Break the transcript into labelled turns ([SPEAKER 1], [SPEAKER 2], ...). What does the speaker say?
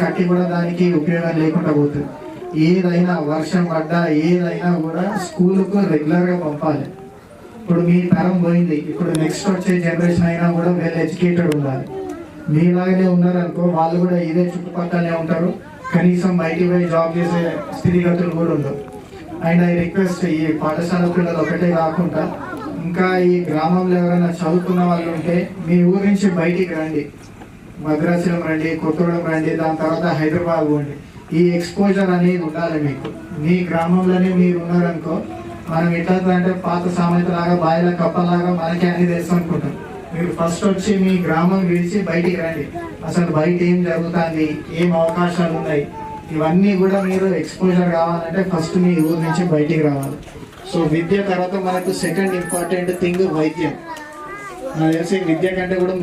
[SPEAKER 1] కట్టి కూడా దానికి ఉపయోగం లేకుండా పోతుంది. ఏదైనా వర్షం పడ్డా ఏదైనా కూడా స్కూల్కు రెగ్యులర్గా పంపాలి. ఇప్పుడు మీ తరం పోయింది, ఇప్పుడు నెక్స్ట్ వచ్చే జనరేషన్ అయినా కూడా వెల్ ఎడ్యుకేటెడ్ ఉండాలి. మీలాగనే ఉన్నారనుకో వాళ్ళు కూడా ఇదే చుట్టుపక్కలనే ఉంటారు, కనీసం బయటికి పోయి జాబ్ చేసే స్థితిగతులు కూడా ఉండవు. అండ్ ఐ రిక్వెస్ట్, ఈ పాఠశాల పిల్లలు ఒకటే కాకుండా ఇంకా ఈ గ్రామంలో ఎవరైనా చదువుకున్న వాళ్ళు ఉంటే మీ ఊరి నుంచి బయటికి రండి, భద్రాచలం రండి, కొత్తగూడెం రండి, దాని తర్వాత హైదరాబాద్ పోండి. ఈ ఎక్స్పోజర్ అనేది ఉండాలి మీకు. మీ గ్రామంలోనే మీరు ఉన్నారనుకో మనం ఎట్లా అంటే పాత సామెత లాగా బాయిల కప్పలాగా మనకి అన్ని తెలుసు అనుకుంటాం. మీరు ఫస్ట్ వచ్చి మీ గ్రామం విడిచి బయటికి రండి, అసలు బయట ఏం జరుగుతుంది, ఏం అవకాశాలు ఉన్నాయి, ఇవన్నీ కూడా మీరు ఎక్స్పోజర్ కావాలంటే ఫస్ట్ మీ ఊరు నుంచి బయటికి రావాలి. సో విద్య తర్వాత మనకు సెకండ్ ఇంపార్టెంట్ థింగ్ వైద్యం. నాకు తెలిసి విద్య కంటే కూడా